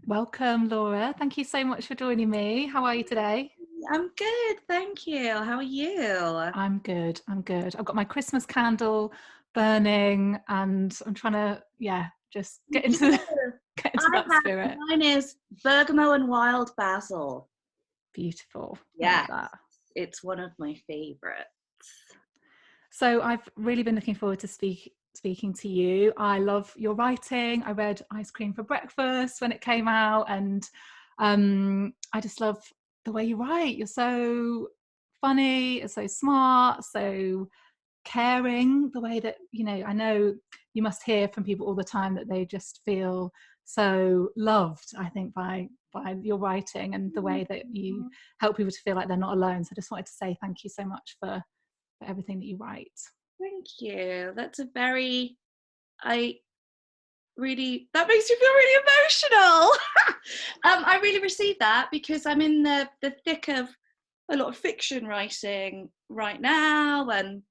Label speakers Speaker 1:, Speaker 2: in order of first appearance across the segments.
Speaker 1: Welcome, Laura. Thank you so much for joining me. How are you today?
Speaker 2: I'm good, thank you. How are you?
Speaker 1: I'm good. I'm good. I've got my Christmas candle burning and I'm trying to, just get
Speaker 2: Yeah,
Speaker 1: into get into
Speaker 2: I
Speaker 1: that
Speaker 2: have.
Speaker 1: spirit.
Speaker 2: Mine is bergamot and wild basil.
Speaker 1: Beautiful. Love
Speaker 2: Yes,
Speaker 1: that.
Speaker 2: it's one of my favorites.
Speaker 1: So I've really been looking forward to speaking to you. I love your writing. I read Ice Cream for Breakfast when it came out, and I just love the way you write. You're so funny, you're so smart, so caring. The way that I know you must hear from people all the time that they just feel so loved, I think, by your writing and the way that you help people to feel like they're not alone. So I just wanted to say thank you so much for everything that you write.
Speaker 2: Thank you. That's a very, I really, that makes me feel really emotional. I really received that because I'm in the thick of a lot of fiction writing right now and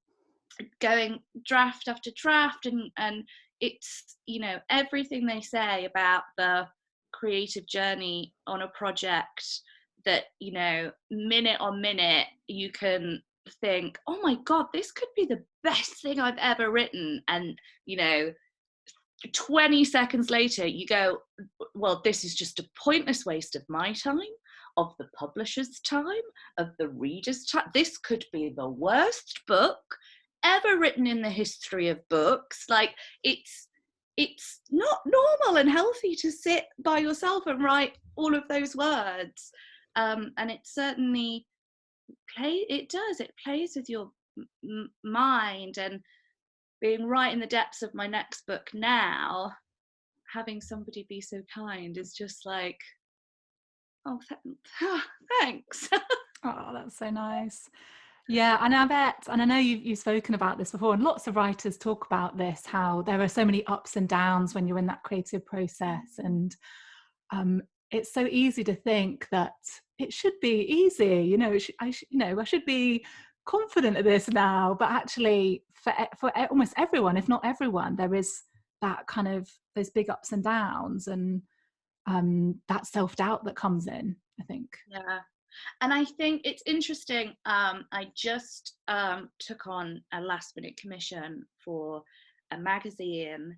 Speaker 2: going draft after draft, and it's, everything they say about the creative journey on a project that, minute on minute you can think, oh my god, this could be the best thing I've ever written, and 20 seconds later you go, well, this is just a pointless waste of my time, of the publisher's time, of the reader's time. This could be the worst book ever written in the history of books. Like, it's not normal and healthy to sit by yourself and write all of those words. And it certainly it plays with your mind. And being right in the depths of my next book now, having somebody be so kind is just like, oh, thanks.
Speaker 1: Oh, that's so nice. Yeah, and I bet, and I know you've spoken about this before, and lots of writers talk about this, how there are so many ups and downs when you're in that creative process, and um, it's so easy to think that it should be easy, I should be confident at this now, but actually, for almost everyone, if not everyone, there is that kind of those big ups and downs, and that self-doubt that comes in, I think.
Speaker 2: Yeah. And I think it's interesting. I just took on a last minute commission for a magazine.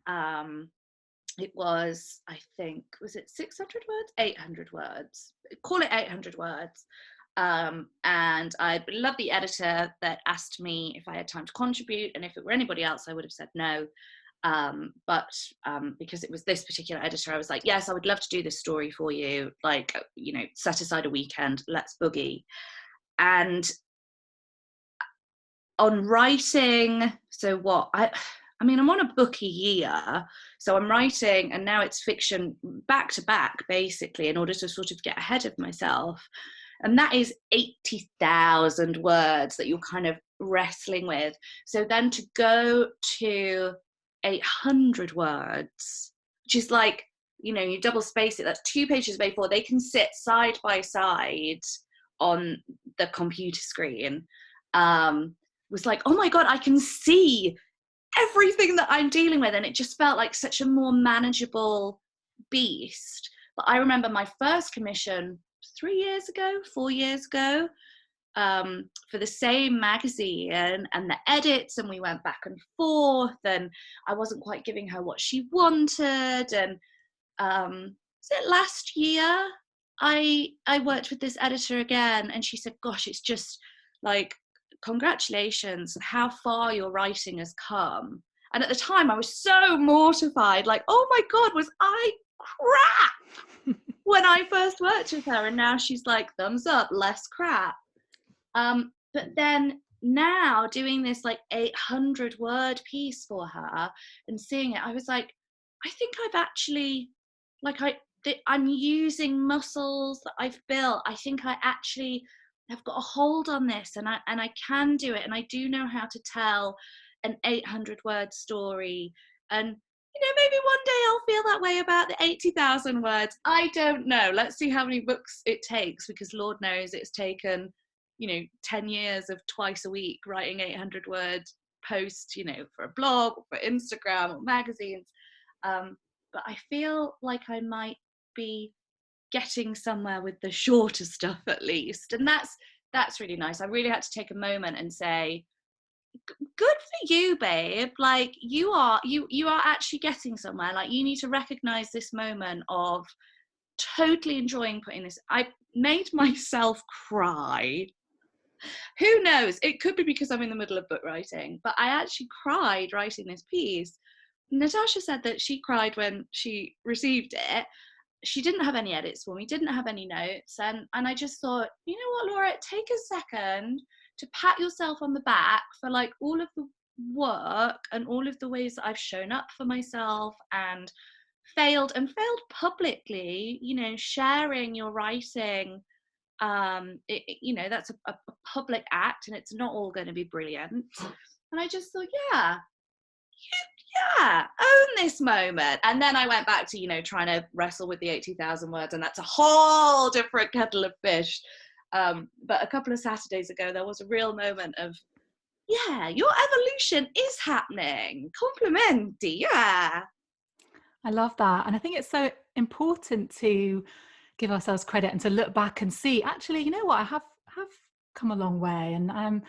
Speaker 2: Um, it was, I think, was it 600 words? 800 words. Call it 800 words. And I love the editor that asked me if I had time to contribute. And if it were anybody else, I would have said no. But because it was this particular editor, I was like, yes, I would love to do this story for you. Like, set aside a weekend, let's boogie. And on writing, so what I mean, I'm on a book a year, so I'm writing, and now it's fiction back to back, basically, in order to sort of get ahead of myself. And that is 80,000 words that you're kind of wrestling with. So then to go to 800 words, which is like, you double space it, that's 2 pages before they can sit side by side on the computer screen. Was like, oh my god, I can see everything that I'm dealing with, and it just felt like such a more manageable beast. But I remember my first commission 4 years ago, for the same magazine, and the edits, and we went back and forth, and I wasn't quite giving her what she wanted. And was it last year I worked with this editor again, and she said, gosh, it's just like, congratulations, how far your writing has come. And at the time I was so mortified, like, oh my god, was I crap when I first worked with her? And now she's like, thumbs up, less crap. But then now doing this like 800 word piece for her and seeing it, I was like, I think I've actually, like, I'm using muscles that I've built. I think I actually have got a hold on this, and I can do it, and I do know how to tell an 800 word story. And maybe one day I'll feel that way about the 80,000 words. I don't know. Let's see how many books it takes, because Lord knows it's taken 10 years of twice a week writing 800 word posts, for a blog or for Instagram or magazines. But I feel like I might be getting somewhere with the shorter stuff at least. And that's really nice. I really had to take a moment and say, good for you, babe. Like, you are actually getting somewhere. Like, you need to recognize this moment of totally enjoying putting this. I made myself cry. Who knows? It could be because I'm in the middle of book writing, but I actually cried writing this piece. Natasha said that she cried when she received it. She didn't have any edits for me, didn't have any notes, and I just thought, you know what, Laura, take a second to pat yourself on the back for like all of the work and all of the ways that I've shown up for myself and failed publicly, you know, sharing your writing. You know, that's a public act, and it's not all going to be brilliant. And I just thought, own this moment. And then I went back to, you know, trying to wrestle with the 80,000 words, and that's a whole different kettle of fish. But a couple of Saturdays ago, there was a real moment of, yeah, your evolution is happening. Complimenti, yeah.
Speaker 1: I love that. And I think it's so important to give ourselves credit and to look back and see, actually, you know what, I have come a long way, and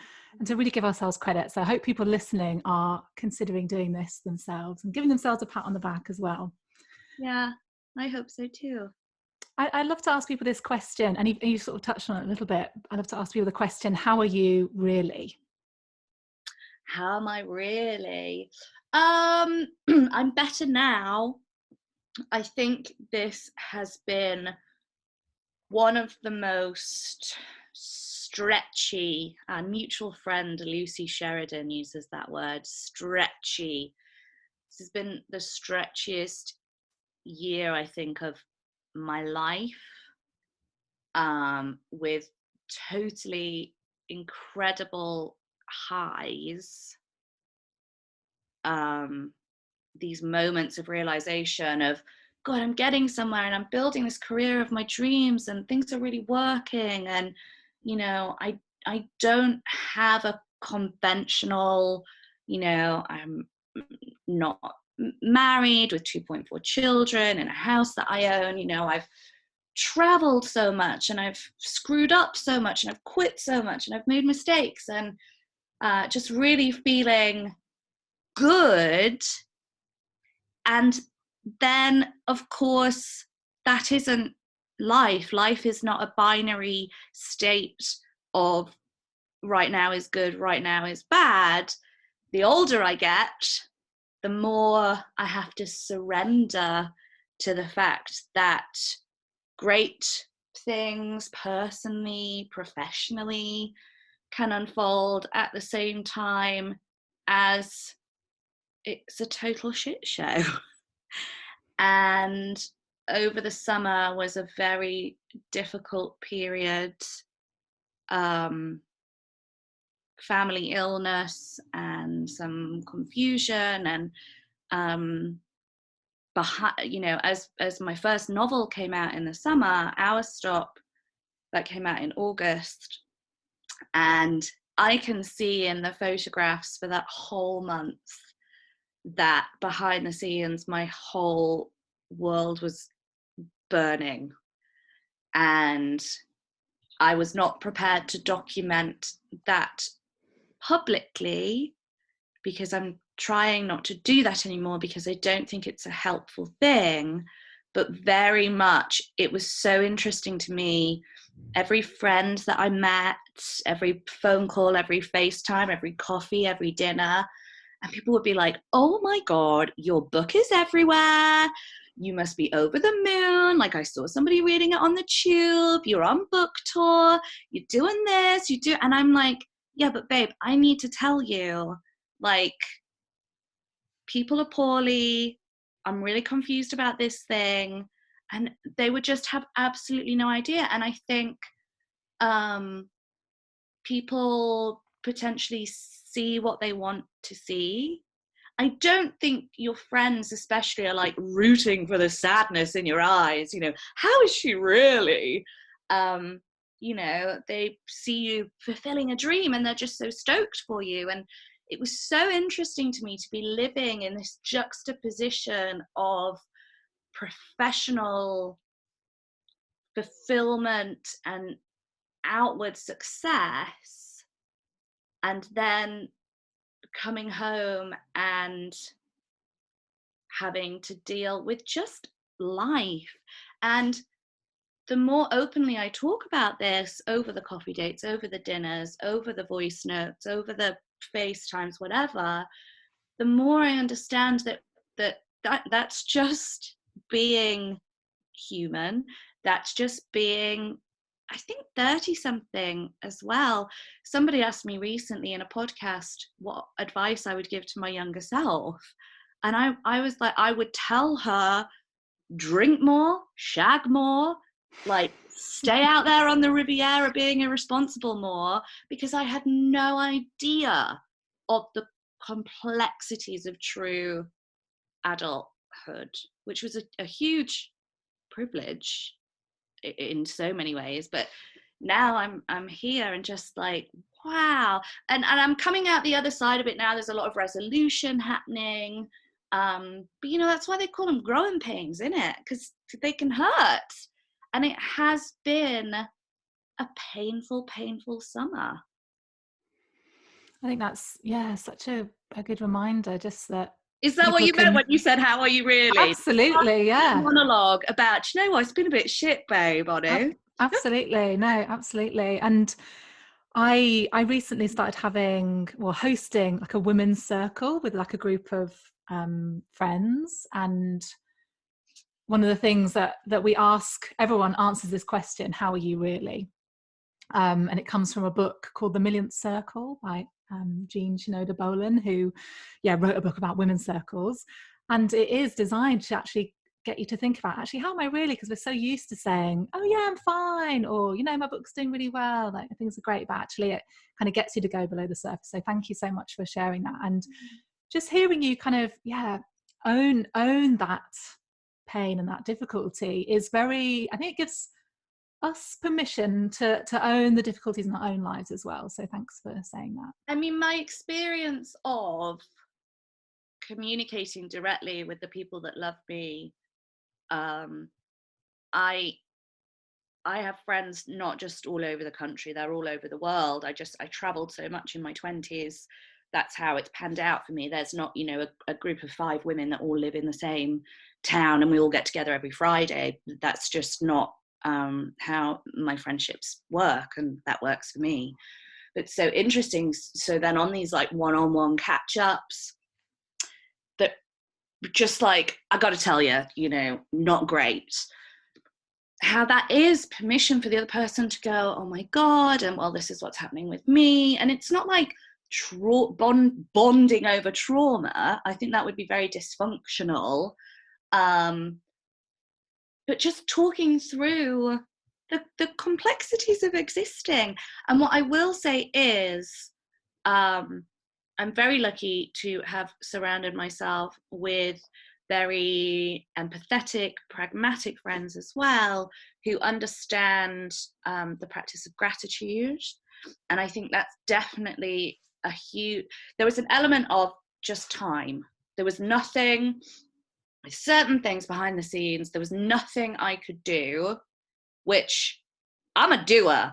Speaker 1: to really give ourselves credit. So I hope people listening are considering doing this themselves and giving themselves a pat on the back as well.
Speaker 2: Yeah, I hope so too.
Speaker 1: I love to ask people this question, and you sort of touched on it a little bit. I love to ask people the question, how are you really?
Speaker 2: How am I really? I'm better now. I think this has been one of the most stretchy, and mutual friend Lucy Sheridan uses that word, stretchy. This has been the stretchiest year, I think, of my life, with totally incredible highs, these moments of realization of, God, I'm getting somewhere and I'm building this career of my dreams and things are really working. And, you know, I don't have a conventional, you know, I'm not married with 2.4 children in a house that I own. You know, I've traveled so much and I've screwed up so much and I've quit so much and I've made mistakes, and just really feeling good. And then, of course, that isn't life. Life is not a binary state of right now is good, right now is bad. The older I get, the more I have to surrender to the fact that great things personally, professionally, can unfold at the same time as it's a total shit show. And over the summer was a very difficult period. Family illness and some confusion, and behind, you know, as my first novel came out in the summer, Our Stop, that came out in August, and I can see in the photographs for that whole month that behind the scenes my whole world was burning, and I was not prepared to document that publicly, because I'm trying not to do that anymore, because I don't think it's a helpful thing. But very much it was so interesting to me, every friend that I met, every phone call, every FaceTime, every coffee, every dinner, and people would be like, oh my God, your book is everywhere. You must be over the moon. Like, I saw somebody reading it on the tube. You're on book tour. You're doing this. You do. And I'm like, yeah, but babe, I need to tell you, like, people are poorly. I'm really confused about this thing. And they would just have absolutely no idea. And I think people potentially see what they want to see. I don't think your friends especially are like rooting for the sadness in your eyes, you know, how is she really? You know, they see you fulfilling a dream and they're just so stoked for you. And it was so interesting to me to be living in this juxtaposition of professional fulfillment and outward success, and then coming home and having to deal with just life. And the more openly I talk about this over the coffee dates, over the dinners, over the voice notes, over the FaceTimes, whatever, the more I understand that's just being human. That's just being, I think, 30 something as well. Somebody asked me recently in a podcast what advice I would give to my younger self. And I was like, I would tell her, drink more, shag more, like stay out there on the Riviera being irresponsible more, because I had no idea of the complexities of true adulthood, which was a huge privilege in so many ways. But now I'm here and just like, wow. And I'm coming out the other side of it now. There's a lot of resolution happening. But that's why they call them growing pains, isn't it? Because they can hurt. And it has been a painful summer.
Speaker 1: I think that's, such a good reminder, just that
Speaker 2: Is that what
Speaker 1: people
Speaker 2: you meant
Speaker 1: can.
Speaker 2: when you said, how are you really?
Speaker 1: Absolutely, yeah.
Speaker 2: Monologue about, you know what, it's been a bit shit, babe, on it.
Speaker 1: Absolutely. No, absolutely. And I recently started hosting like a women's circle with like a group of friends. And one of the things that we ask, everyone answers this question, how are you really? And it comes from a book called The Millionth Circle by Jean Shinoda Bolen, who wrote a book about women's circles. And it is designed to actually get you to think about, actually, how am I really? Because we're so used to saying, oh yeah, I'm fine, or my book's doing really well, like things are great, but actually it kind of gets you to go below the surface. So thank you so much for sharing that. And just hearing you kind of own that pain and that difficulty is very, I think it gives us permission to own the difficulties in our own lives as well. So thanks for saying that.
Speaker 2: I mean, my experience of communicating directly with the people that love me, I have friends not just all over the country, they're all over the world. I traveled so much in my 20s. That's how it's panned out for me. There's not, a group of 5 women that all live in the same town and we all get together every Friday. That's just not how my friendships work, and that works for me. But so interesting. So then on these like one-on-one catch-ups, that just like, I got to tell you, not great. How that is permission for the other person to go, oh my God, and well, this is what's happening with me. And it's not like bonding over trauma. I think that would be very dysfunctional. But just talking through the complexities of existing. And what I will say is, I'm very lucky to have surrounded myself with very empathetic, pragmatic friends as well, who understand the practice of gratitude. And I think that's definitely there was an element of just time. There was nothing, certain things behind the scenes, there was nothing I could do, which I'm a doer.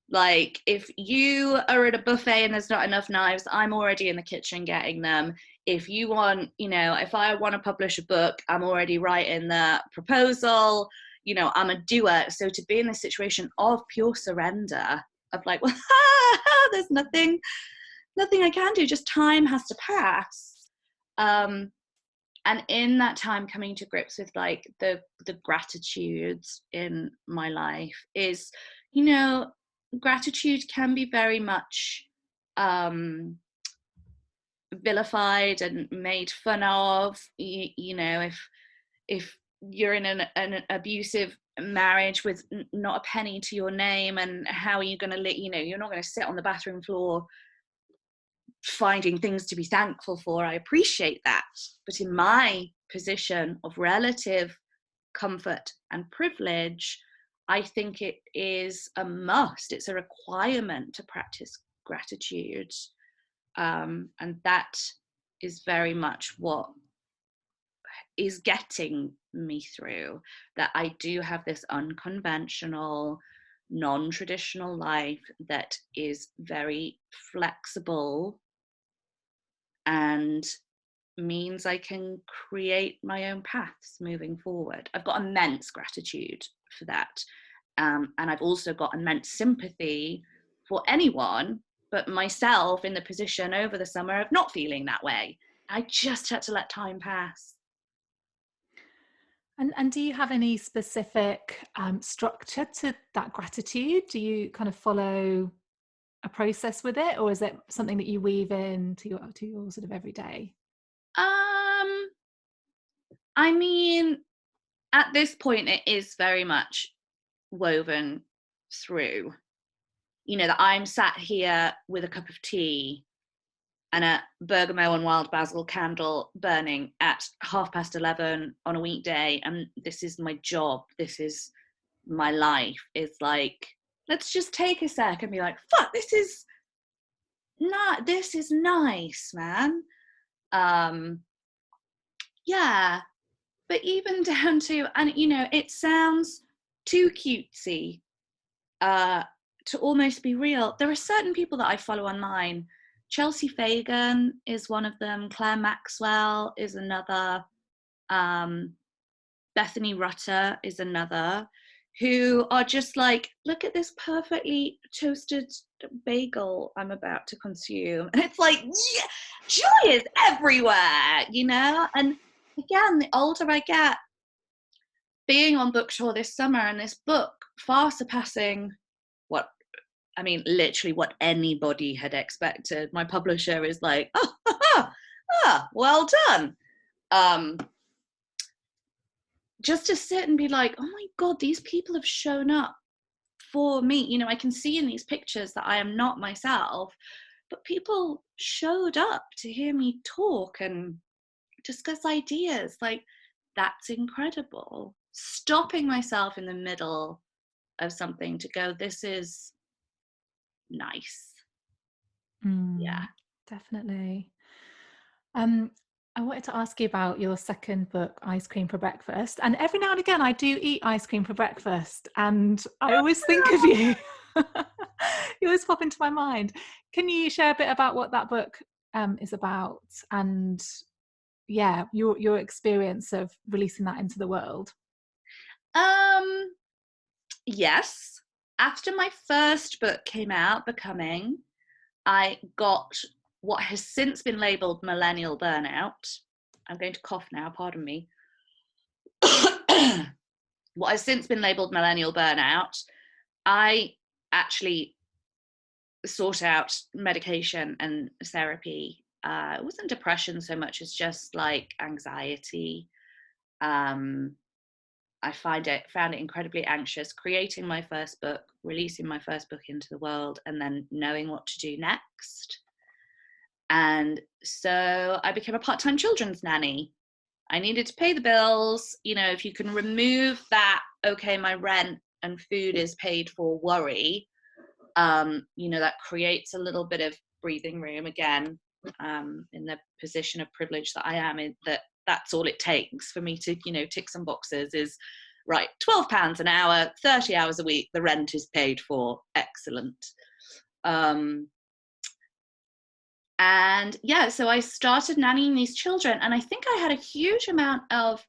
Speaker 2: Like, if you are at a buffet and there's not enough knives, I'm already in the kitchen getting them. If you want, if I want to publish a book, I'm already writing the proposal. I'm a doer. So to be in this situation of pure surrender, of like, well, there's nothing I can do, just time has to pass. And in that time, coming to grips with like the gratitudes in my life is, gratitude can be very much vilified and made fun of. If you're in an abusive marriage with not a penny to your name, and how are you going to you're not going to sit on the bathroom floor finding things to be thankful for. I appreciate that. But in my position of relative comfort and privilege, I think it is a must. It's a requirement to practice gratitude. And that is very much what is getting me through, that I do have this unconventional, non-traditional life that is very flexible and means I can create my own paths moving forward. I've got immense gratitude for that. And I've also got immense sympathy for anyone but myself in the position over the summer of not feeling that way. I just had to let time pass.
Speaker 1: And do you have any specific structure to that gratitude? Do you kind of follow a process with it, or is it something that you weave in to your sort of everyday?
Speaker 2: Um, I mean, at this point, it is very much woven through. You know, that I'm sat here with a cup of tea and a bergamot and wild basil candle burning at 11:30 on a weekday, and this is my job, this is my life, is like, let's just take a sec and be like, fuck, this is nice, man. Yeah, but even down to, and you know, it sounds too cutesy to almost be real. There are certain people that I follow online. Chelsea Fagan is one of them. Claire Maxwell is another. Bethany Rutter is another, who are just like, look at this perfectly toasted bagel I'm about to consume. And it's like, yeah, joy is everywhere, you know? And again, the older I get, being on book tour this summer and this book far surpassing what, I mean, literally what anybody had expected. My publisher is like, well done. Just to sit and be like, oh my God, these people have shown up for me. You know, I can see in these pictures that I am not myself, but people showed up to hear me talk and discuss ideas. Like, that's incredible. Stopping myself in the middle of something to go, this is nice. Yeah.
Speaker 1: Definitely. I wanted to ask you about your second book, Ice Cream for Breakfast. And every now and again, I do eat ice cream for breakfast, and I always think of you. You always pop into my mind. Can you share a bit about what that book is about, and yeah, your experience of releasing that into the world?
Speaker 2: Yes. After my first book came out, Becoming, I got what has since been labelled millennial burnout. I'm going to cough now, pardon me. What has since been labelled millennial burnout. I actually sought out medication and therapy. It wasn't depression so much as just like anxiety. I found it incredibly anxious creating my first book, releasing my first book into the world, and then knowing what to do next. And so I became a part-time children's nanny. I needed to pay the bills. You know, if you can remove that, okay, my rent and food is paid for worry, you know, that creates a little bit of breathing room again, in the position of privilege that I am in, that's all it takes for me to, you know, tick some boxes is, right, £12 an hour, 30 hours a week, the rent is paid for. Excellent. And yeah, so I started nannying these children, and I think I had a huge amount of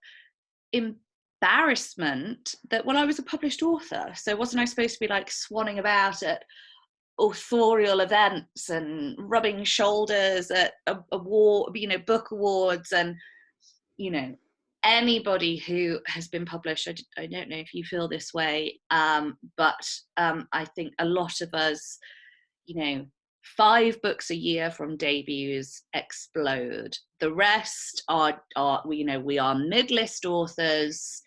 Speaker 2: embarrassment that, well, I was a published author, so wasn't I supposed to be like swanning about at authorial events and rubbing shoulders at award, you know, book awards, and you know, anybody who has been published, I don't know if you feel this way, but I think a lot of us, you know, 5 books a year from debuts explode. The rest are you know, we are mid-list authors.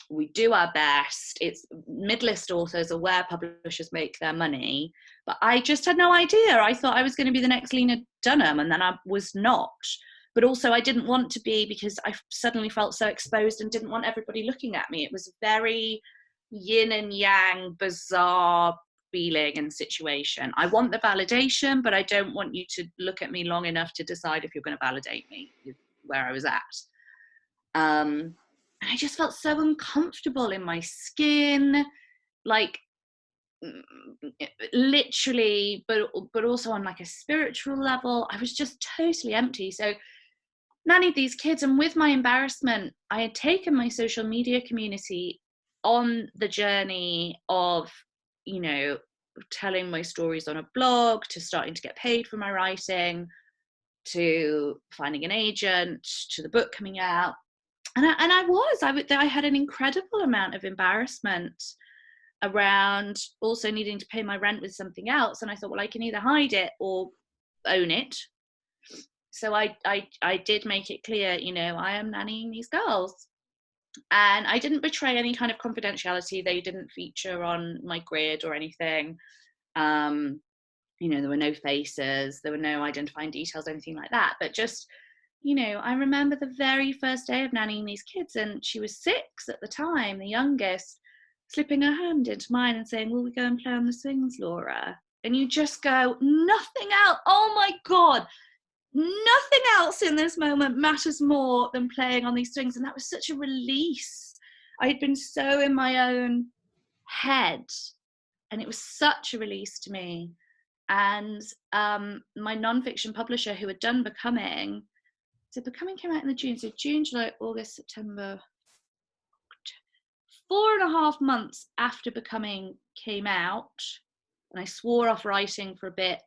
Speaker 2: We do our best. It's mid-list authors are where publishers make their money. But I just had no idea. I thought I was going to be the next Lena Dunham, and then I was not. But also I didn't want to be, because I suddenly felt so exposed and didn't want everybody looking at me. It was very yin and yang, bizarre feeling and situation. I want the validation, but I don't want you to look at me long enough to decide if you're going to validate me, is where I was at. And I just felt so uncomfortable in my skin, like literally, but also on like a spiritual level. I was just totally empty. So nannied these kids, and with my embarrassment, I had taken my social media community on the journey of, you know, telling my stories on a blog, to starting to get paid for my writing, to finding an agent, to the book coming out. And I had an incredible amount of embarrassment around also needing to pay my rent with something else. And I thought, well, I can either hide it or own it. So I did make it clear, you know, I am nannying these girls. And I didn't betray any kind of confidentiality. They didn't feature on my grid or anything. You know, there were no faces, there were no identifying details, anything like that. But just, you know, I remember the very first day of nannying these kids, and she was 6 at the time, the youngest, slipping her hand into mine and saying, will we go and play on the swings, Laura? And you just go, nothing else. Oh my God, nothing else in this moment matters more than playing on these swings. And that was such a release. I had been so in my own head, and it was such a release to me. And my nonfiction publisher, who had done Becoming, so Becoming came out in the June, so June, July, August, September, 4.5 months after Becoming came out, and I swore off writing for a bit,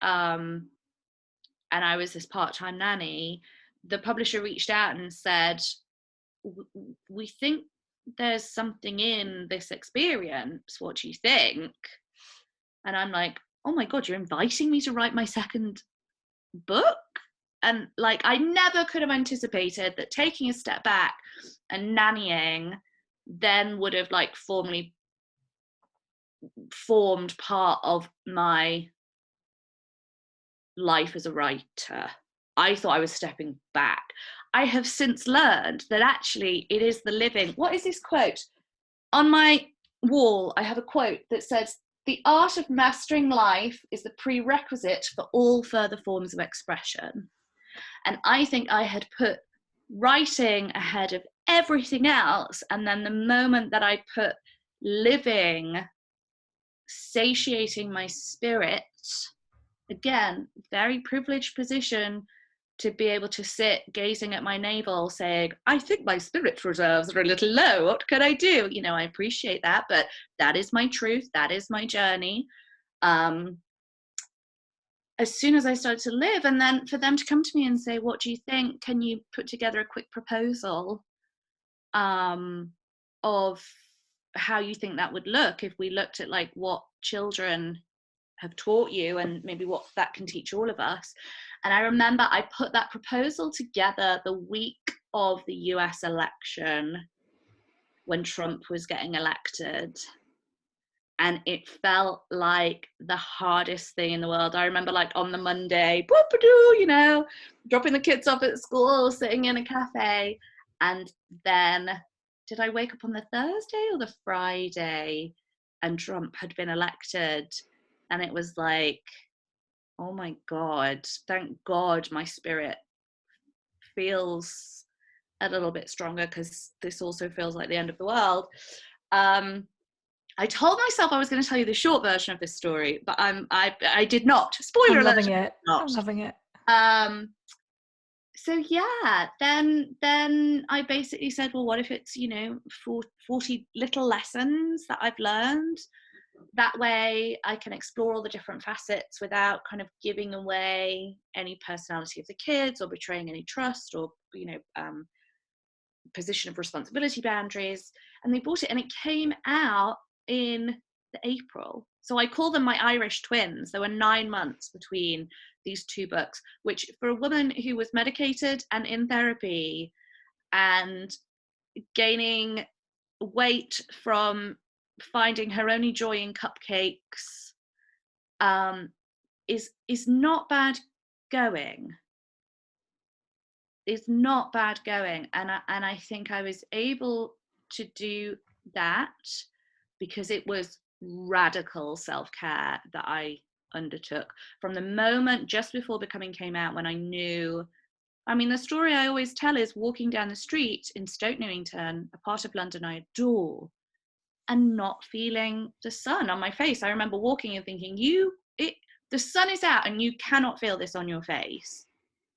Speaker 2: and I was this part-time nanny, the publisher reached out and said, we think there's something in this experience, what do you think? And I'm like, oh my God, you're inviting me to write my second book? And like, I never could have anticipated that taking a step back and nannying then would have like formally formed part of my life as a writer. I thought I was stepping back. I have since learned that actually it is the living. What is this quote? On my wall, I have a quote that says, the art of mastering life is the prerequisite for all further forms of expression. And I think I had put writing ahead of everything else. And then the moment that I put living, satiating my spirit, again, very privileged position to be able to sit gazing at my navel saying, I think my spirit reserves are a little low. What can I do? You know, I appreciate that, but that is my truth. That is my journey. As soon as I started to live, and then for them to come to me and say, what do you think? Can you put together a quick proposal of how you think that would look if we looked at like what children have taught you and maybe what that can teach all of us. And I remember I put that proposal together the week of the US election when Trump was getting elected. And it felt like the hardest thing in the world. I remember like on the Monday, you know, dropping the kids off at school, sitting in a cafe. And then did I wake up on the Thursday or the Friday and Trump had been elected? And it was like, oh my God, thank God my spirit feels a little bit stronger, because this also feels like the end of the world. I told myself I was going to tell you the short version of this story, but I did not. Spoiler alert.
Speaker 1: I'm loving it. I'm loving it.
Speaker 2: So yeah, then I basically said, well, what if it's, you know, 40 little lessons that I've learned? That way I can explore all the different facets without kind of giving away any personality of the kids or betraying any trust or, you know, position of responsibility boundaries. And they bought it, and it came out in April. So I call them my Irish twins. There were 9 months between these two books, which for a woman who was medicated and in therapy and gaining weight from finding her only joy in cupcakes, is not bad going. Is not bad going. And I think I was able to do that because it was radical self-care that I undertook from the moment just before Becoming came out, when I knew I mean, the story I always tell is walking down the street in Stoke Newington, a part of London I adore, and not feeling the sun on my face. I remember walking and thinking, the sun is out and you cannot feel this on your face.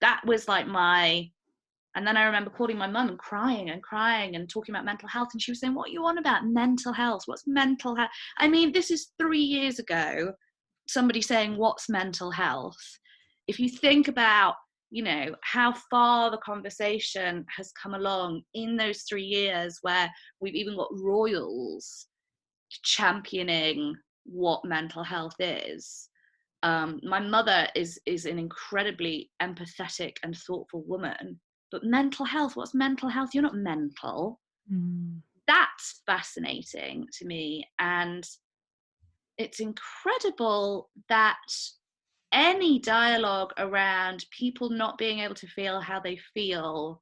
Speaker 2: That was like and then I remember calling my mum and crying and talking about mental health. And she was saying, what are you on about? Mental health? What's mental health? I mean, this is 3 years ago, somebody saying, what's mental health? If you think about, how far the conversation has come along in those 3 years, where we've even got royals championing what mental health is. My mother is an incredibly empathetic and thoughtful woman, but mental health, what's mental health? You're not mental. That's fascinating to me. And it's incredible that any dialogue around people not being able to feel how they feel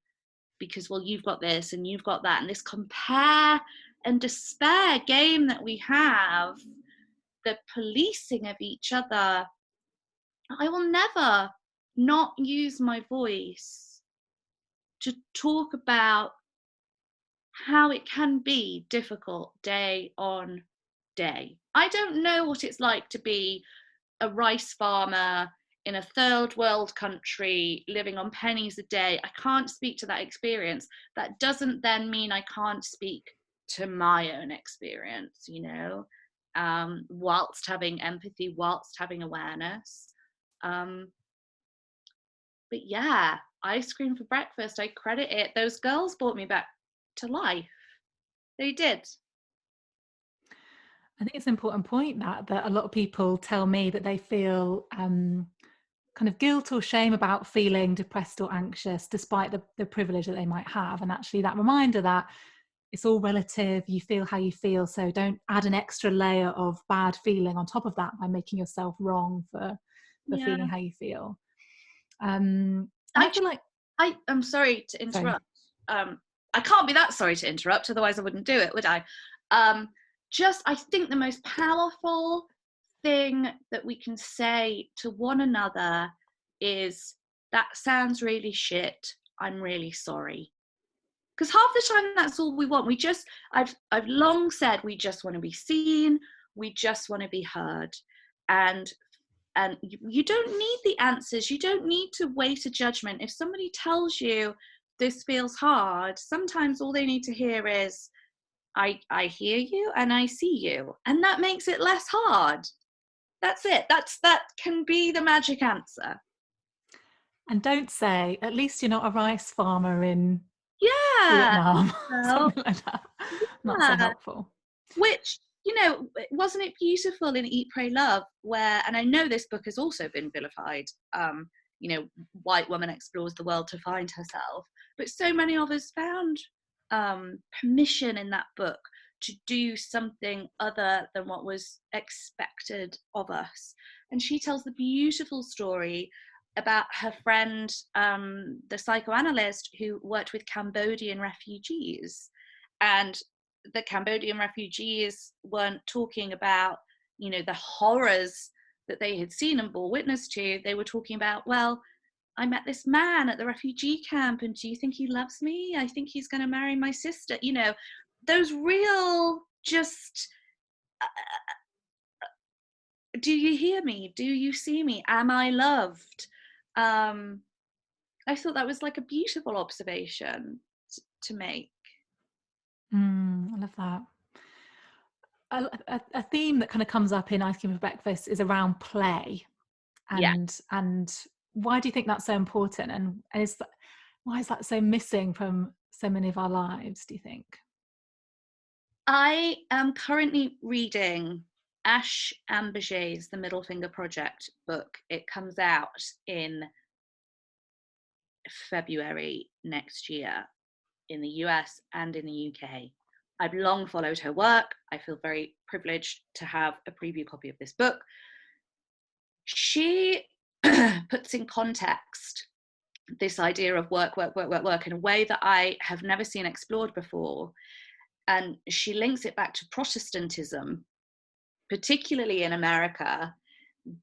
Speaker 2: because, well, you've got this and you've got that, and this compare and despair game that we have, the policing of each other. I will never not use my voice to talk about how it can be difficult day on day. I don't know what it's like to be a rice farmer in a third world country living on pennies a day. I can't speak to that experience. That doesn't then mean I can't speak to my own experience, whilst having empathy, whilst having awareness. But yeah, ice cream for breakfast, I credit it. Those girls brought me back to life. They did.
Speaker 1: I think it's an important point that a lot of people tell me that they feel kind of guilt or shame about feeling depressed or anxious, despite the privilege that they might have. And actually that reminder that it's all relative, you feel how you feel, so don't add an extra layer of bad feeling on top of that by making yourself wrong for feeling how you feel. And I feel like
Speaker 2: I'm sorry to interrupt. I can't be that sorry to interrupt, otherwise I wouldn't do it, would I? I think the most powerful thing that we can say to one another is, that sounds really shit, I'm really sorry. Because half the time that's all we want. I've long said, we just want to be seen, we just want to be heard. And you don't need the answers, you don't need to wait a judgment. If somebody tells you this feels hard, sometimes all they need to hear is, I hear you and I see you, and that makes it less hard. That's it. That can be the magic answer.
Speaker 1: And don't say, at least you're not a rice farmer in
Speaker 2: Vietnam.
Speaker 1: Something like that. Not so helpful.
Speaker 2: Which, wasn't it beautiful in Eat, Pray, Love, where, and I know this book has also been vilified, white woman explores the world to find herself, but so many of us found permission in that book to do something other than what was expected of us. And she tells the beautiful story about her friend, the psychoanalyst who worked with Cambodian refugees. And the Cambodian refugees weren't talking about, the horrors that they had seen and bore witness to. They were talking about, well, I met this man at the refugee camp, and do you think he loves me? I think he's going to marry my sister. Those real just, do you hear me? Do you see me? Am I loved? I thought that was like a beautiful observation to make.
Speaker 1: I love that. A theme that kind of comes up in Ice Cream for Breakfast is around play. And why do you think that's so important? And why is that so missing from so many of our lives, do you think?
Speaker 2: I am currently reading Ash Ambirge's The Middle Finger Project book. It comes out in February next year in the US and in the UK. I've long followed her work. I feel very privileged to have a preview copy of this book. She puts in context this idea of work in a way that I have never seen explored before. And she links it back to Protestantism, particularly in America,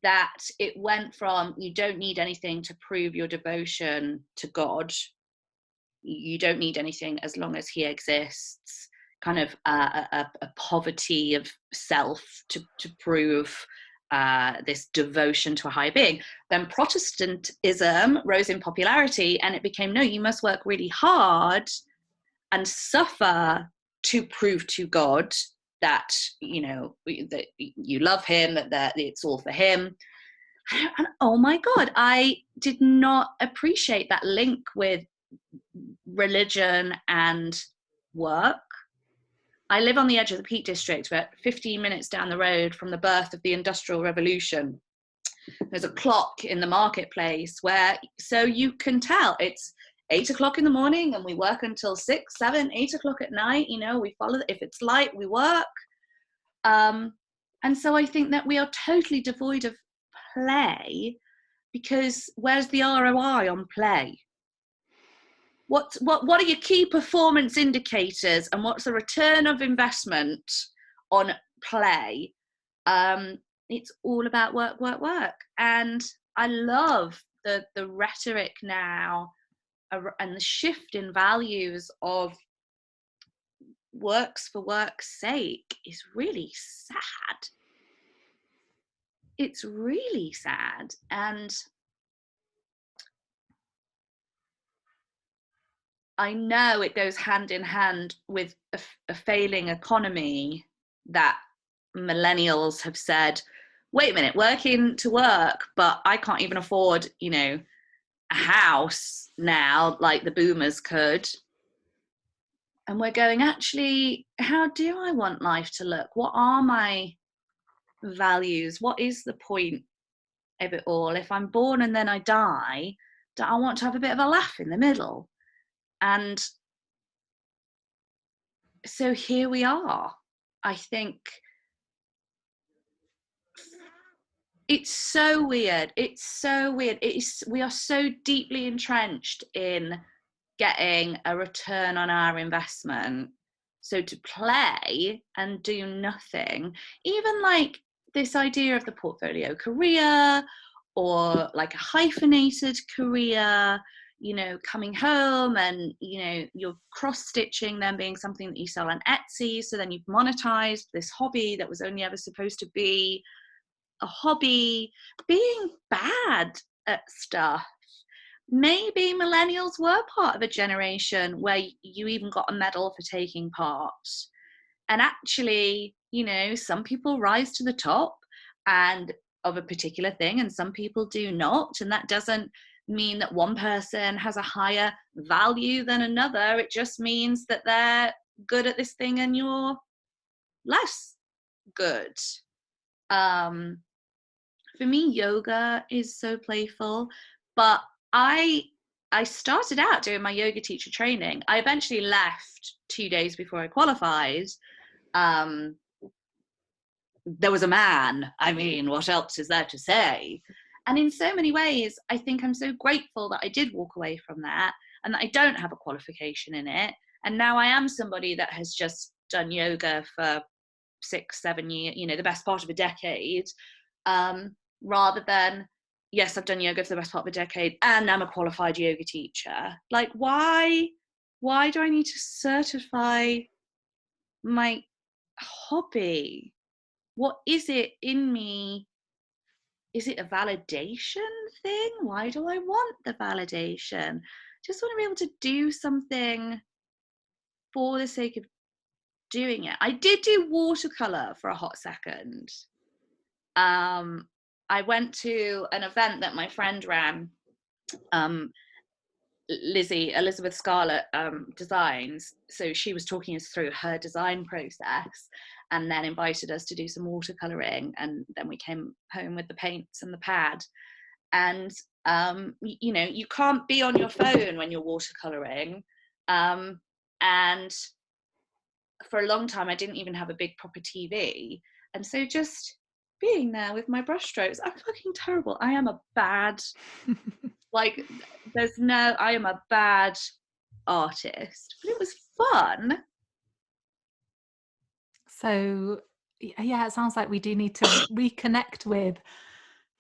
Speaker 2: that it went from, you don't need anything to prove your devotion to God. You don't need anything as long as he exists, kind of a poverty of self to prove this devotion to a higher being. Then Protestantism rose in popularity, and it became, no, you must work really hard and suffer to prove to God that, you know, that you love him, that it's all for him. And oh my God, I did not appreciate that link with religion and work. I live on the edge of the Peak District, but 15 minutes down the road from the birth of the Industrial Revolution. There's a clock in the marketplace where, so you can tell it's 8 o'clock in the morning and we work until 6, 7, 8 o'clock at night. You know, we follow, if it's light, we work. And so I think that we are totally devoid of play, because where's the ROI on play? What are your key performance indicators, and what's the return of investment on play? It's all about work, work, work. And I love the rhetoric now and the shift in values of works for work's sake is really sad. It's really sad. And I know it goes hand in hand with a failing economy, that millennials have said, wait a minute, working to work, but I can't even afford, you know, a house now like the boomers could. And we're going, actually, how do I want life to look? What are my values? What is the point of it all? If I'm born and then I die, do I want to have a bit of a laugh in the middle? And so here we are. I think it's so weird. It's so weird. We are so deeply entrenched in getting a return on our investment. So to play and do nothing, even like this idea of the portfolio career, or like a hyphenated career, you know, coming home and, you know, you're cross-stitching them being something that you sell on Etsy. So then you've monetized this hobby that was only ever supposed to be a hobby, being bad at stuff. Maybe millennials were part of a generation where you even got a medal for taking part. And actually, you know, some people rise to the top and of a particular thing, and some people do not. And that doesn't mean that one person has a higher value than another. It just means that they're good at this thing and you're less good. For me, yoga is so playful, but I started out doing my yoga teacher training. I eventually left 2 days before I qualified. There was a man. I mean, what else is there to say? And in so many ways, I think I'm so grateful that I did walk away from that and that I don't have a qualification in it. And now I am somebody that has just done yoga for 6, 7 years, you know, the best part of a decade. Rather than, yes, I've done yoga for the best part of a decade and I'm a qualified yoga teacher. Like, why do I need to certify my hobby? What is it in me? Is it a validation thing? Why do I want the validation? Just want to be able to do something for the sake of doing it. I did do watercolor for a hot second. I went to an event that my friend ran, Elizabeth Scarlett Designs. So she was talking us through her design process and then invited us to do some watercoloring. And then we came home with the paints and the pad. And, you know, you can't be on your phone when you're watercoloring. And for a long time, I didn't even have a big proper TV. And so just being there with my brush strokes, I'm fucking terrible. I am a bad, like, I am a bad artist, but it was fun.
Speaker 1: So, yeah, it sounds like we do need to reconnect with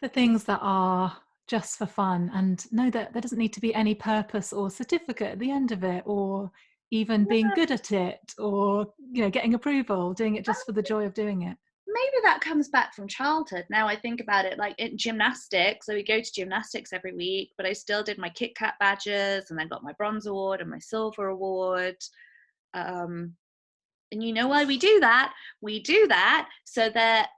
Speaker 1: the things that are just for fun, and know that there doesn't need to be any purpose or certificate at the end of it, or even being good at it, or getting approval, doing it just for the joy of doing it.
Speaker 2: Maybe that comes back from childhood. Now I think about it, like in gymnastics, so we go to gymnastics every week, but I still did my Kit Kat badges, and I got my bronze award and my silver award. And you know why we do that? We do that so that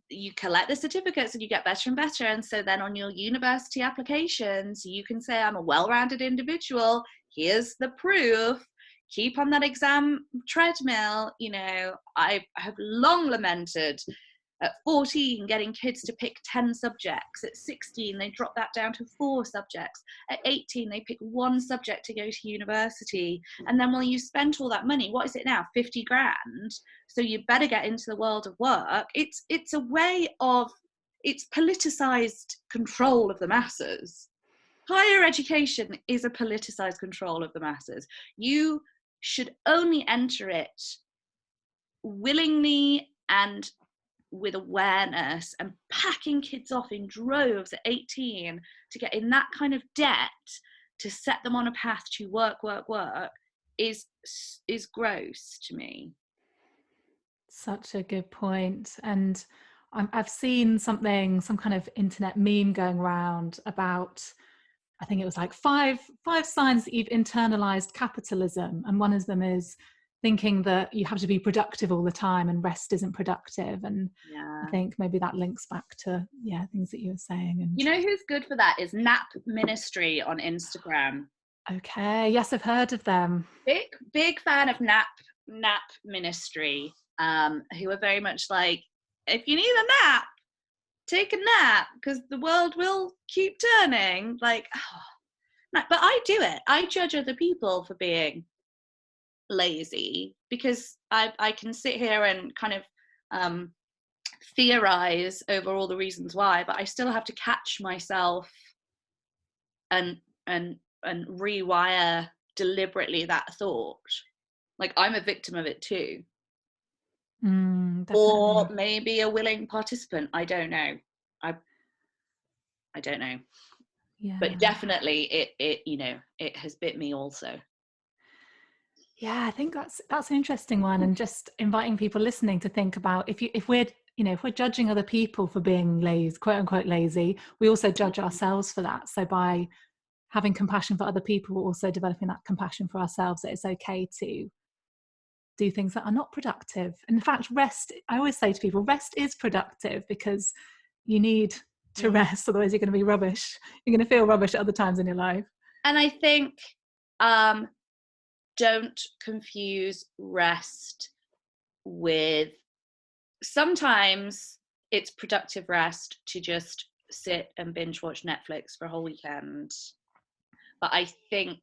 Speaker 2: you collect the certificates and you get better and better. And so then on your university applications, you can say, I'm a well-rounded individual. Here's the proof. Keep on that exam treadmill. I have long lamented at 14 getting kids to pick 10 subjects. At 16 they drop that down to 4 subjects. At 18 they pick 1 subject to go to university, and then when you spent all that money, what is it now, 50 grand, so you better get into the world of work. It's a way of, it's politicized control of the masses. Higher education is a politicized control of the masses. You should only enter it willingly and with awareness, and packing kids off in droves at 18 to get in that kind of debt to set them on a path to work is gross to me.
Speaker 1: Such a good point. And I've seen some kind of internet meme going around about, I think it was like five signs that you've internalized capitalism, and one of them is thinking that you have to be productive all the time and rest isn't productive. And
Speaker 2: Yeah.
Speaker 1: I think maybe that links back to things that you were saying. And
Speaker 2: you know who's good for that is Nap Ministry on Instagram.
Speaker 1: Okay, yes, I've heard of them.
Speaker 2: Big fan of Nap Ministry, who are very much like, if you need a nap, take a nap, because the world will keep turning. Like, but I do it. I judge other people for being lazy, because I can sit here and kind of theorize over all the reasons why, but I still have to catch myself and rewire deliberately that thought. Like, I'm a victim of it too. Or maybe a willing participant. I don't know. I don't know. Yeah. But definitely it has bit me also.
Speaker 1: Yeah, I think that's an interesting one, and just inviting people listening to think about, if we're judging other people for being lazy, quote unquote lazy, we also judge ourselves for that. So by having compassion for other people, we're also developing that compassion for ourselves, that it's okay to do things that are not productive. And in fact, rest, I always say to people, rest is productive, because you need to rest, otherwise you're going to be rubbish. You're going to feel rubbish at other times in your life.
Speaker 2: And I think don't confuse rest with, sometimes it's productive rest to just sit and binge watch Netflix for a whole weekend. But I think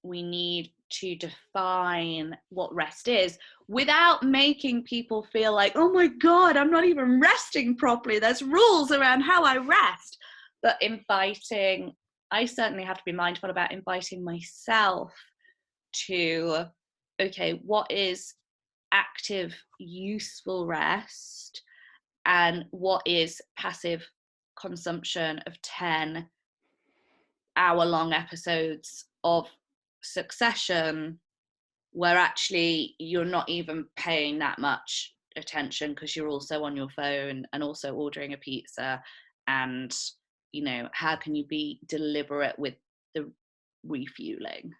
Speaker 2: we need to define what rest is without making people feel like, oh my God, I'm not even resting properly. There's rules around how I rest. But I certainly have to be mindful about inviting myself to, okay, what is active, useful rest, and what is passive consumption of 10-hour-long episodes of Succession, where actually you're not even paying that much attention because you're also on your phone and also ordering a pizza. And how can you be deliberate with the refueling?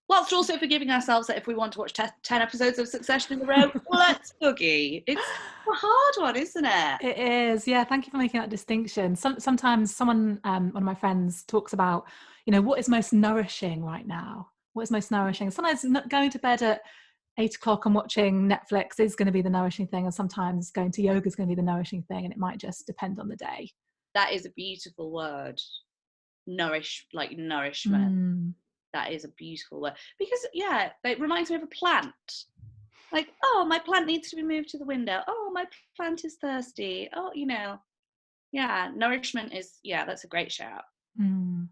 Speaker 2: Whilst also forgiving ourselves that if we want to watch 10 episodes of Succession in a row, let's boogie. It's a hard one, isn't it?
Speaker 1: It is, yeah. Thank you for making that distinction. Sometimes someone, one of my friends, talks about, what is most nourishing right now? What is most nourishing? Sometimes going to bed at 8 o'clock and watching Netflix is going to be the nourishing thing, and sometimes going to yoga is going to be the nourishing thing, and it might just depend on the day.
Speaker 2: That is a beautiful word. Nourishment. That is a beautiful word, because it reminds me of a plant. Like, oh, my plant needs to be moved to the window. Oh, my plant is thirsty. Oh, nourishment is, that's a great shout.
Speaker 1: Do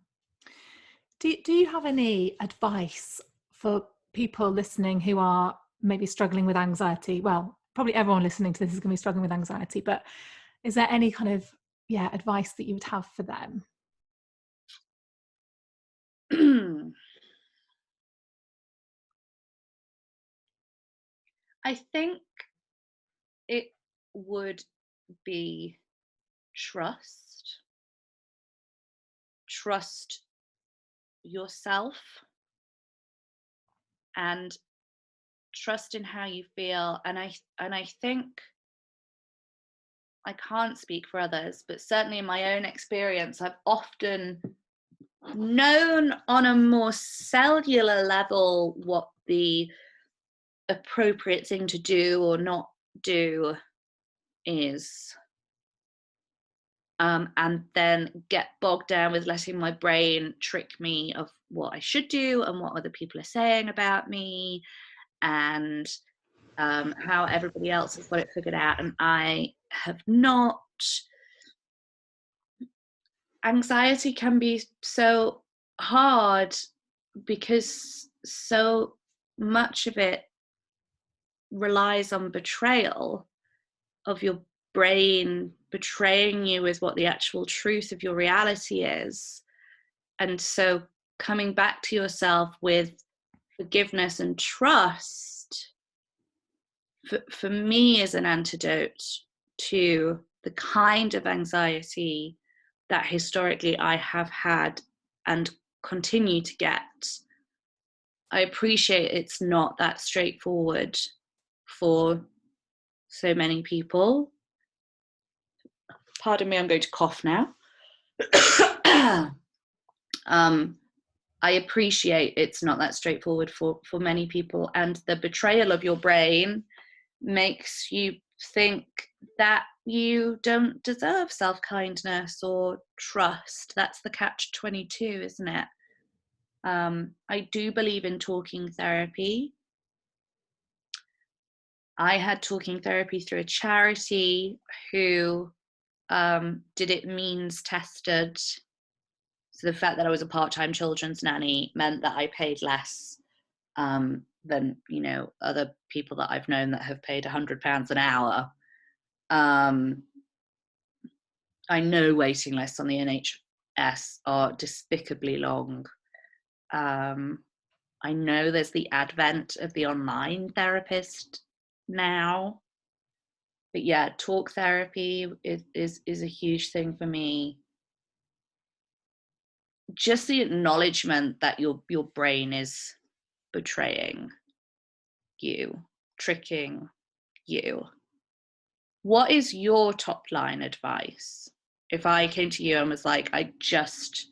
Speaker 1: you have any advice for people listening who are maybe struggling with anxiety? Well, probably everyone listening to this is going to be struggling with anxiety, but is there any kind of advice that you would have for them?
Speaker 2: I think it would be trust yourself, and trust in how you feel. And I think, I can't speak for others, but certainly in my own experience, I've often known on a more cellular level what the appropriate thing to do or not do is, and then get bogged down with letting my brain trick me of what I should do and what other people are saying about me, and how everybody else has got it figured out and I have not. Anxiety can be so hard because so much of it relies on betrayal, of your brain betraying you with what the actual truth of your reality is. And so coming back to yourself with forgiveness and trust, for me, is an antidote to the kind of anxiety that historically I have had and continue to get. I appreciate it's not that straightforward for so many people. Pardon me, I'm going to cough now. I appreciate it's not that straightforward for many people, and the betrayal of your brain makes you think that you don't deserve self-kindness or trust. That's the catch-22, isn't it? I do believe in talking therapy. I had talking therapy through a charity who did it means tested. So the fact that I was a part-time children's nanny meant that I paid less than, you know, other people that I've known that have paid £100 an hour. I know waiting lists on the NHS are despicably long. I know there's the advent of the online therapist now. But yeah, talk therapy is a huge thing for me. Just the acknowledgement that your brain is betraying you, tricking you. What is your top line advice? If I came to you and was like, I just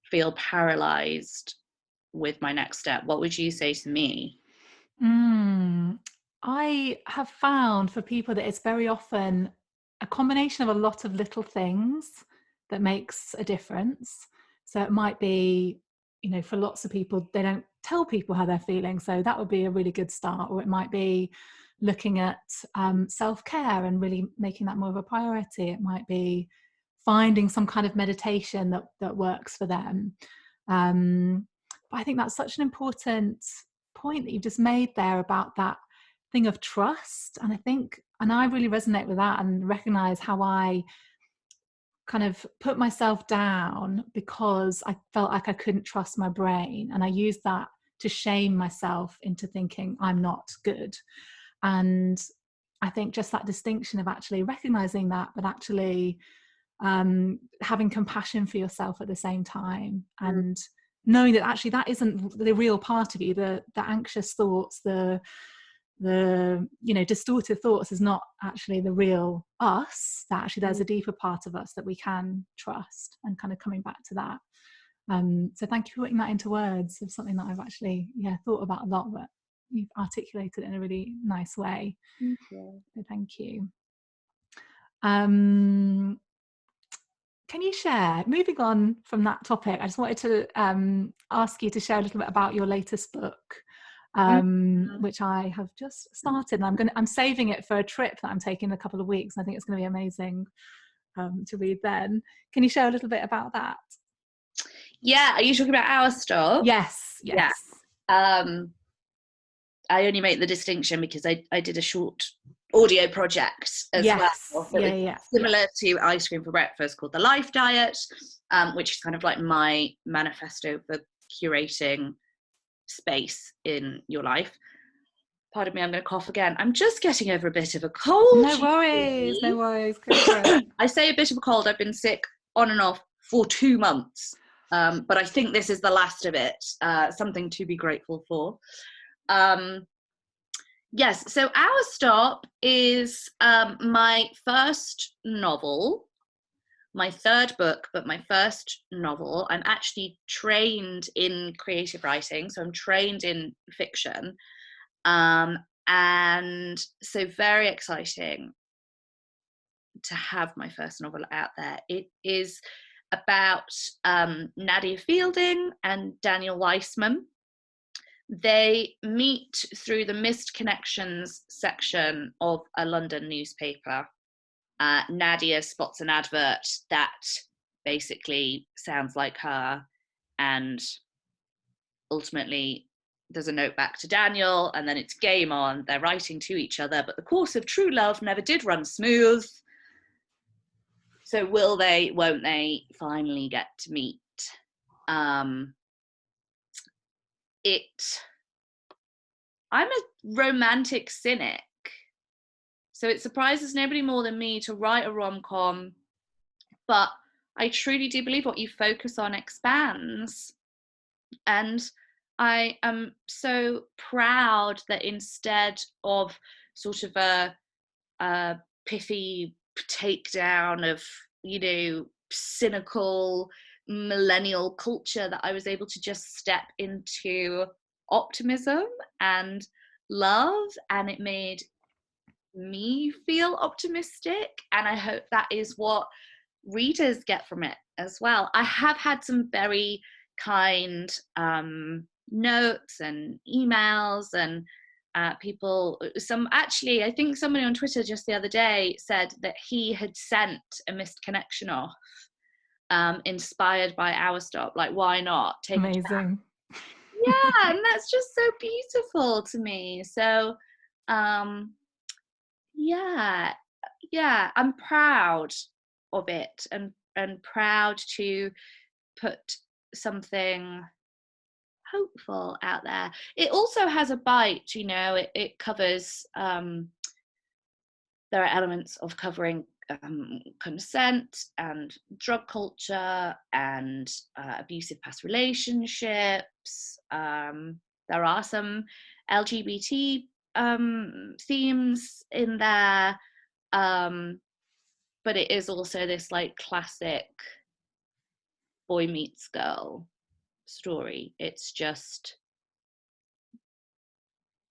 Speaker 2: feel paralyzed with my next step, what would you say to me?
Speaker 1: I have found for people that it's very often a combination of a lot of little things that makes a difference. So it might be, you know, for lots of people, they don't tell people how they're feeling. So that would be a really good start. Or it might be looking at self-care and really making that more of a priority. It might be finding some kind of meditation that works for them. But I think that's such an important point that you've just made there about that thing of trust. And I think, and I really resonate with that and recognize how I kind of put myself down because I felt like I couldn't trust my brain. And I used that to shame myself into thinking I'm not good. And I think just that distinction of actually recognizing that, but actually having compassion for yourself at the same time, and knowing that actually that isn't the real part of you. The anxious thoughts, the you know, distorted thoughts is not actually the real us. That actually there's a deeper part of us that we can trust, and kind of coming back to that. So thank you for putting that into words of something that I've actually thought about a lot, but you've articulated it in a really nice way.
Speaker 2: Thank you.
Speaker 1: So thank you. Can you share, moving on from that topic, I just wanted to ask you to share a little bit about your latest book, which I have just started, and I'm saving it for a trip that I'm taking in a couple of weeks. I think it's going to be amazing to read then. Can you share a little bit about that?
Speaker 2: Yeah, are you talking about our stuff?
Speaker 1: Yes.
Speaker 2: Yeah. I only make the distinction because I did a short audio project as
Speaker 1: Yes.
Speaker 2: well. So it's similar to Ice Cream for Breakfast, called The Life Diet, which is kind of like my manifesto for curating space in your life. Pardon me, I'm going to cough again. I'm just getting over a bit of a cold.
Speaker 1: No worries, no worries. Go for it.
Speaker 2: I say a bit of a cold. I've been sick on and off for 2 months, but I think this is the last of it. Something to be grateful for. Yes, so Our Stop is my first novel, my third book, but my first novel. I'm actually trained in creative writing, so I'm trained in fiction. And so very exciting to have my first novel out there. It is about Nadia Fielding and Daniel Weissman. They meet through the missed connections section of a London newspaper. Nadia spots an advert that basically sounds like her, and ultimately there's a note back to Daniel, and then it's game on. They're writing to each other, but the course of true love never did run smooth. So will they, won't they finally get to meet? I'm a romantic cynic, so it surprises nobody more than me to write a rom-com, but I truly do believe what you focus on expands. And I am so proud that instead of sort of a pithy takedown of, you know, cynical millennial culture, that I was able to just step into optimism and love, and it made me feel optimistic, and I hope that is what readers get from it as well. I have had some very kind notes and emails, and people, I think somebody on Twitter just the other day said that he had sent a missed connection off, inspired by Our Stop. Like, why not take
Speaker 1: Amazing.
Speaker 2: Yeah, and that's just so beautiful to me. So yeah, I'm proud of it, and proud to put something hopeful out there. It also has a bite, you know. It covers there are elements of covering consent and drug culture and abusive past relationships. There are some LGBT themes in there, but it is also this like classic boy meets girl story. It's just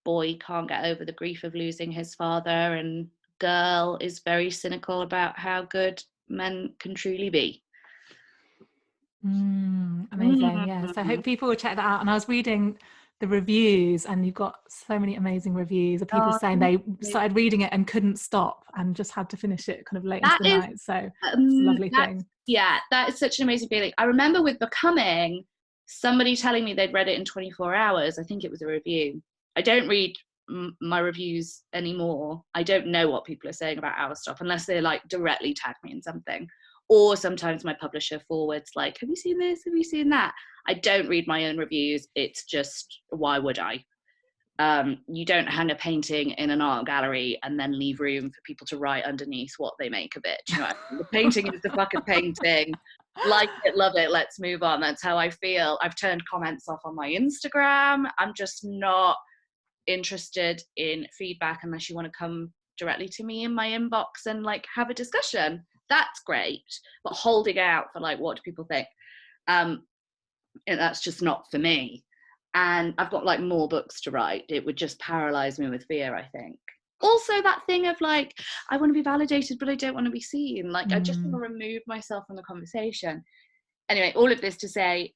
Speaker 2: boy can't get over the grief of losing his father, and girl is very cynical about how good men can truly be.
Speaker 1: Amazing. Yeah, so I hope people will check that out. And I was reading the reviews, and you've got so many amazing reviews of people saying they started reading it and couldn't stop and just had to finish it kind of late into the night. So it's a lovely thing.
Speaker 2: Yeah, that is such an amazing feeling. I remember with Becoming, somebody telling me they'd read it in 24 hours. I think it was a review. I don't read my reviews anymore. I don't know what people are saying about Our Stop unless they like directly tag me in something, or sometimes my publisher forwards like, have you seen this, have you seen that? I don't read my own reviews. It's just, why would I? You don't hang a painting in an art gallery and then leave room for people to write underneath what they make of it. You know, the painting is the fucking painting. Like it, love it, let's move on. That's how I feel. I've turned comments off on my Instagram. I'm just not interested in feedback unless you want to come directly to me in my inbox and like have a discussion. That's great, but holding out for like, what do people think, and that's just not for me. And I've got like more books to write. It would just paralyze me with fear, I think. Also that thing of like, I want to be validated but I don't want to be seen, like I just want to remove myself from the conversation. Anyway, all of this to say,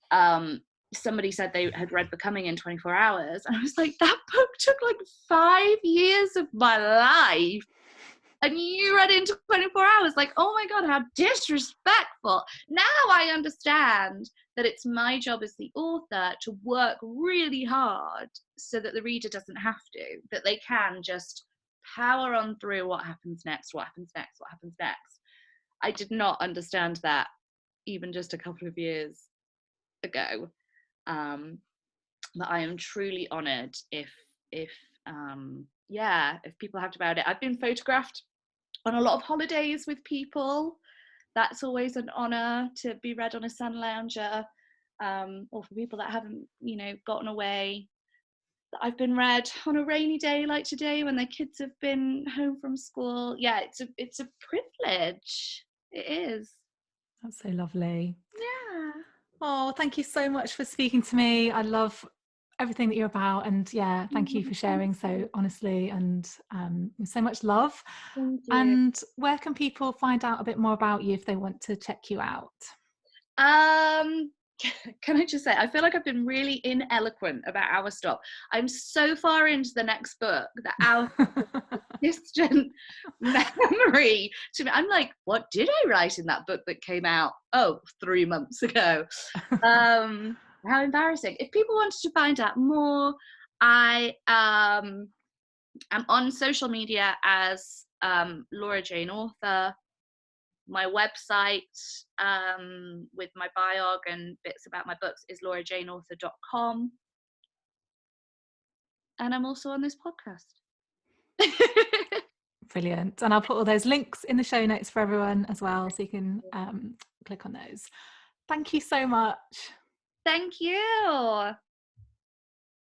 Speaker 2: somebody said they had read Becoming in 24 hours, and I was like, that book took like 5 years of my life, and you read into 24 hours. Like, oh my God, how disrespectful. Now I understand that it's my job as the author to work really hard so that the reader doesn't have to, that they can just power on through what happens next, what happens next, what happens next. I did not understand that even just a couple of years ago. But I am truly honoured if people have about it. I've been photographed on a lot of holidays with people. That's always an honour, to be read on a sun lounger, or for people that haven't, gotten away. I've been read on a rainy day like today when their kids have been home from school. Yeah, it's a privilege. It is.
Speaker 1: That's so lovely.
Speaker 2: Yeah.
Speaker 1: Oh, thank you so much for speaking to me. I love everything that you're about, and yeah, thank you for sharing so honestly and with so much love.
Speaker 2: Thank you.
Speaker 1: And where can people find out a bit more about you if they want to check you out?
Speaker 2: Can I just say, I feel like I've been really ineloquent about our stop. I'm so far into the next book that our distant memory to me. I'm like, what did I write in that book that came out 3 months ago? How embarrassing. If people wanted to find out more, I am on social media as Laura Jane Author. My website with my biog and bits about my books is laurajaneauthor.com. And I'm also on this podcast.
Speaker 1: Brilliant. And I'll put all those links in the show notes for everyone as well, so you can click on those. Thank you so much.
Speaker 2: Thank you.